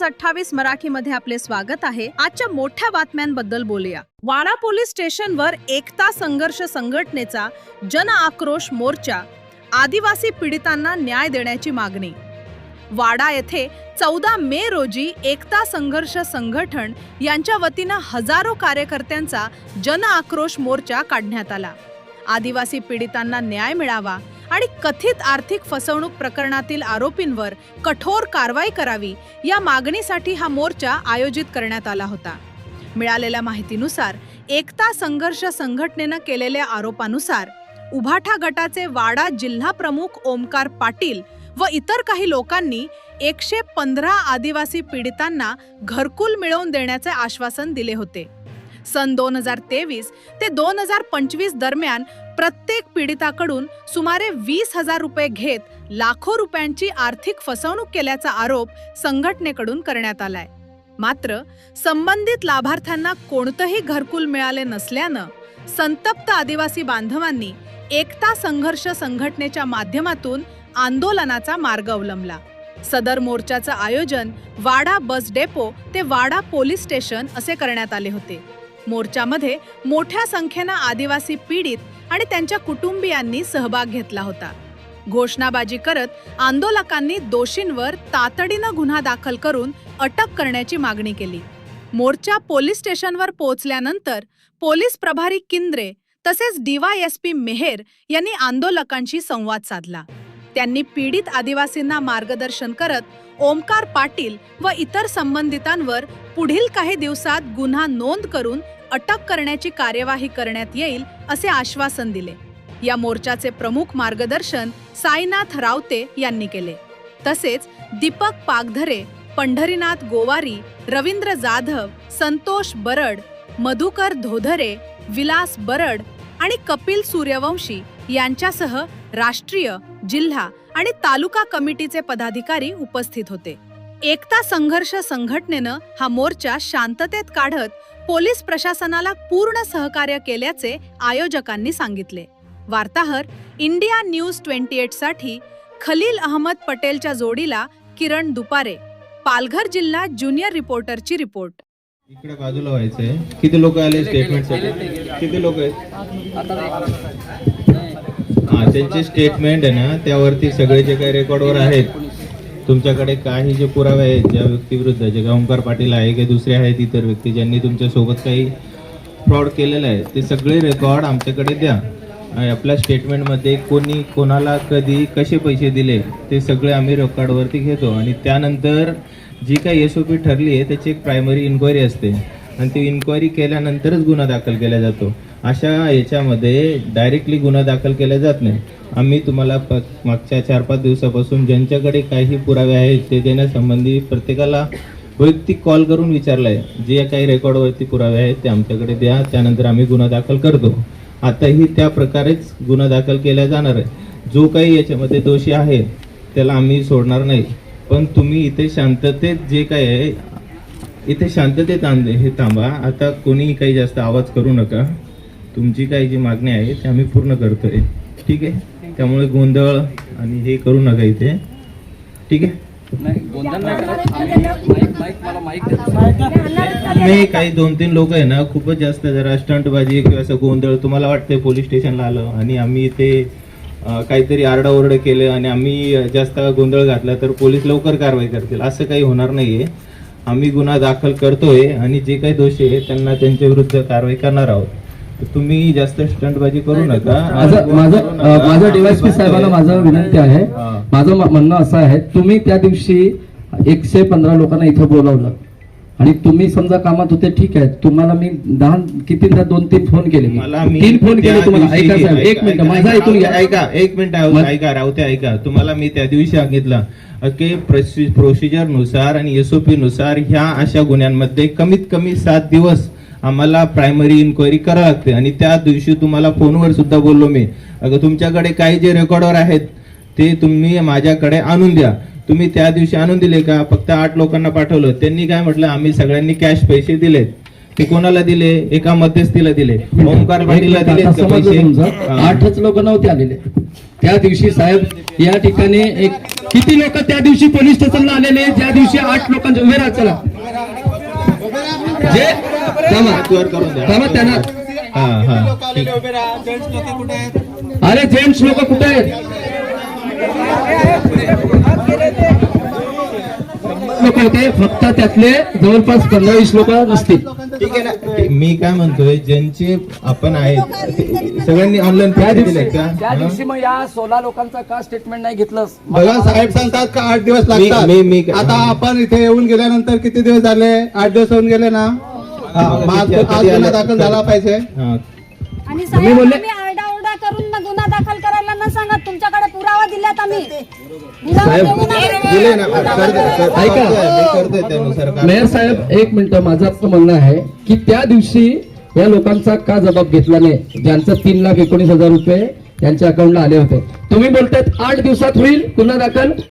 न्यूज28 मराठीमध्ये आपले स्वागत आहे। आजच्या मोठ्या बातम्यांबद्दल बोलूया। वाडा पोलीस स्टेशनवर एकता संघर्ष संघटनेचा जन आक्रोश मोर्चा, आदिवासी पीडितांना न्याय देण्याची मागणी। वाडा येथे 14 मे रोजी एकता संघर्ष संघटन यांच्या वतीने हजारो कार्यकर्त्यांचा जन आक्रोश मोर्चा काढण्यात आला। आदिवासी पीडितांना न्याय मिळावा आणि कथित आर्थिक फसवणूक प्रकरणातील आरोपींवर कठोर कारवाई करावी या मागणीसाठी हा मोर्चा आयोजित करण्यात आला होता। मिळालेल्या माहितीनुसार एकता संघर्ष संघटनेने केलेल्या आरोपानुसार उभाठा गटाचे वाडा जिल्हा प्रमुख ओमकार पाटील व इतर काही लोकांनी 115 आदिवासी पीडितांना घरकुल मिळवून देण्याचे आश्वासन दिले होते। सन 2023 ते 2025 दरम्यान प्रत्येक पीडिताकडून सुमारे 20,000 रुपये घेत लाखो रुपयांची आर्थिक फसवणूक केल्याचा आरोप संघटनेकडून करण्यात आलाय। मात्र संबंधित लाभार्थ्यांना कोणतेही घरकुल मिळाले नसल्याने संतप्त आदिवासी बांधवांनी एकता संघर्ष संघटनेच्या माध्यमातून आंदोलनाचा मार्ग अवलंबला। सदर मोर्चाचे आयोजन वाडा बस डेपो ते वाडा पोलीस स्टेशन असे करण्यात आले होते। मोर्चामध्ये मोठ्या संख्येने आदिवासी पीडित आणि त्यांच्या कुटुंबियांनी सहभाग घेतला होता। घोषणाबाजी करत आंदोलकांनी दोषींवर तातडीने गुन्हा दाखल करून अटक करण्याची मागणी केली। मोर्चा पोलीस स्टेशनवर पोहोचल्यानंतर पोलीस प्रभारी किंद्रे तसेच DYSP मेहर यांनी आंदोलकांशी संवाद साधला। त्यांनी पीडित आदिवासींना मार्गदर्शन करत ओमकार पाटील व इतर संबंधितांवर पुढील काही दिवसात गुन्हा नोंद करून अटक करण्याची कार्यवाही करण्यात येईल असे आश्वासन दिले। या मोर्चाचे प्रमुख मार्गदर्शन साईनाथ रावते यांनी केले। तसेच दीपक पागधरे, पंढरीनाथ गोवारी, रवींद्र जाधव, संतोष बरड, मधुकर धोधरे, विलास बरड आणि कपिल सूर्यवंशी यांच्यासह राष्ट्रीय, जिल्हा आणि तालुका कमिटीचे पदाधिकारी उपस्थित होते। एकता संघर्ष संघटनेने हा मोर्चा शांततेत काढत पोलीस प्रशासनाला पूर्ण सहकार्य केल्याचे आयोजकांनी सांगितले। वार्ताहर इंडिया न्यूज 28 साठी खलील अहमद पटेलच्या जोडीला किरण दुपारे, पालघर जिल्हा ज्युनियर रिपोर्टरची रिपोर्ट। इकडे बाजूला व्हायचंय। किती लोक आले स्टेटमेंट साठी? किती लोक आहेत? त्यांचे स्टेटमेंट आहे ना, त्यावरती सगळे जे काही रेकॉर्डवर आहेत, तुमच्याकडे काही जे पुरावे आहेत ज्या व्यक्तीविरुद्ध, जे ओमकार पाटील आहे की दुसरे आहेत इतर व्यक्ती ज्यांनी तुमच्या सोबत काही फ्रॉड केलेला आहे, ते सगळे रेकॉर्ड आमच्याकडे द्या। आपल्या स्टेटमेंटमध्ये कोणी कोणाला कधी कसे पैसे दिले ते सगळे आम्ही रेकॉर्डवरती घेतो आणि त्यानंतर जी काही SOP ठरली आहे त्याची एक प्रायमरी इन्क्वायरी असते आणि ती इन्क्वायरी केल्यानंतरच गुन्हा दाखल केला जातो। अशा याच्यामध्ये डायरेक्टली गुन्हा दाखल केला जात नाही। आम्ही तुम्हाला मागच्या 4-5 दिवसापासून ज्यांच्याकडे काही पुरावे आहेत ते देण्यासंबंधी प्रत्येकाला वैयक्तिक कॉल करून विचारलाय। जे काही रेकॉर्डवरती पुरावे आहेत ते आमच्याकडे द्या, त्यानंतर आम्ही गुन्हा दाखल करतो। आताही त्या प्रकारेच गुन्हा दाखल केला जाणार आहे। जो काही याच्यामध्ये दोषी आहे त्याला आम्ही सोडणार नाही, पण तुम्ही इथे शांततेत जे काय आहे इथे शांततेत हे थांबा। आता कोणी काही जास्त आवाज करू नका। तुमची काही जी मागणी आहे ती आम्ही पूर्ण करतोय, ठीक आहे? त्यामुळे गोंधळ आणि हे करू नका इथे, ठीक आहे? नाही, काही 2-3 लोक आहे ना, खूपच जास्त जरा स्टंटबाजी किंवा असं गोंधळ, तुम्हाला वाटतंय पोलीस स्टेशनला आलं आणि आम्ही इथे काहीतरी आरडाओरड केलं आणि आम्ही जास्त गोंधळ घातला तर पोलीस लवकर कारवाई करतील, असं काही होणार नाहीये। आम्ही गुन्हा दाखल करतोय आणि जे काही दोषी आहेत त्यांना त्यांच्या विरुद्ध कारवाई करणार आहोत। तुम्ही जास्त स्टंटबाजी करू नका। माझा DYSP साहेबांना माझं विनंती आहे, माझं म्हणणं असं आहे, तुम्ही त्या दिवशी 115 लोकांना इथं बोलावलं आणि तुम्ही समजा कामात होते, ठीक आहे, तुम्हाला मी 2-3 फोन केले, 3 फोन केले तुम्हाला। ऐका साहेब, एक मिनिट माझा ऐकून ऐका, एक मिनिट ऐका रावते, ऐका। तुम्हाला मी त्या दिवशी सांगितलं की प्रोसिजर नुसार आणि SOP नुसार ह्या अशा गुन्ह्यांमध्ये कमीत कमी 7 दिवस आम्हाला प्रायमरी इन्क्वायरी करावी लागते आणि त्या दिवशी तुम्हाला फोनवर सुद्धा बोललो मी, अगं तुमच्याकडे काही जे रेकॉर्डवर आहेत ते तुम्ही माझ्याकडे आणून द्या। तुम्ही त्या दिवशी आणून दिले का? फक्त 8 लोकांना पाठवलं। त्यांनी काय म्हटलं, आम्ही सगळ्यांनी कॅश पैसे दिलेत। ते कोणाला दिले? एका मध्यस्थीला दिले, ओमकार पाटीलला दिले पैसे। 8च लोक नव्हते आलेले त्या दिवशी साहेब। या ठिकाणी एक किती लोक त्या दिवशी पोलीस स्टेशनला आलेले ज्या दिवशी 8 लोकांचे उभे राहा चला जे हातवर करून द्या. त्यांना हा हा ठीक. अरे जेंट्स लोक कुठे आहेत लोक होते फक्त त्यातले जवळपास 15-20 लोक नसतील ठीक आहे ना. मी काय म्हणतोय ज्यांचे आपण आहेत ते सगळ्यांनी ऑनलाईन पैसे दिले का? त्या दिवशी मग या 16 लोकांचा का स्टेटमेंट नाही घेतलं बघा साहेब सांगतात का 8 दिवस मी- लागतात. आता आपण इथे येऊन गेल्यानंतर किती दिवस झाले? 8 दिवस होऊन गेले ना. मग आज गुन्हा दाखल झाला पाहिजे. हा. आणि तुम्ही साहेब बोलले- आम्ही आरडाओरडा करून ना गुन्हा दाखल करायला न सांगा तुमच्याकडे पुरावा दिल्यात आम्ही पुरावा साहेब, देऊन आम्ही- दिले ना ऐका. मी करतोय त्यानुसार काम. मेयर साहेब 1 मिनिट माझं असं म्हणणं आहे की त्या दिवशी या लोकांचा का जबाब घेतला नाही ज्यांचं 3,19,000 रुपये त्यांच्या अकाउंटला आले होते. तुम्ही बोलतायत 8 दिवसात होईल गुन्हा दाखल.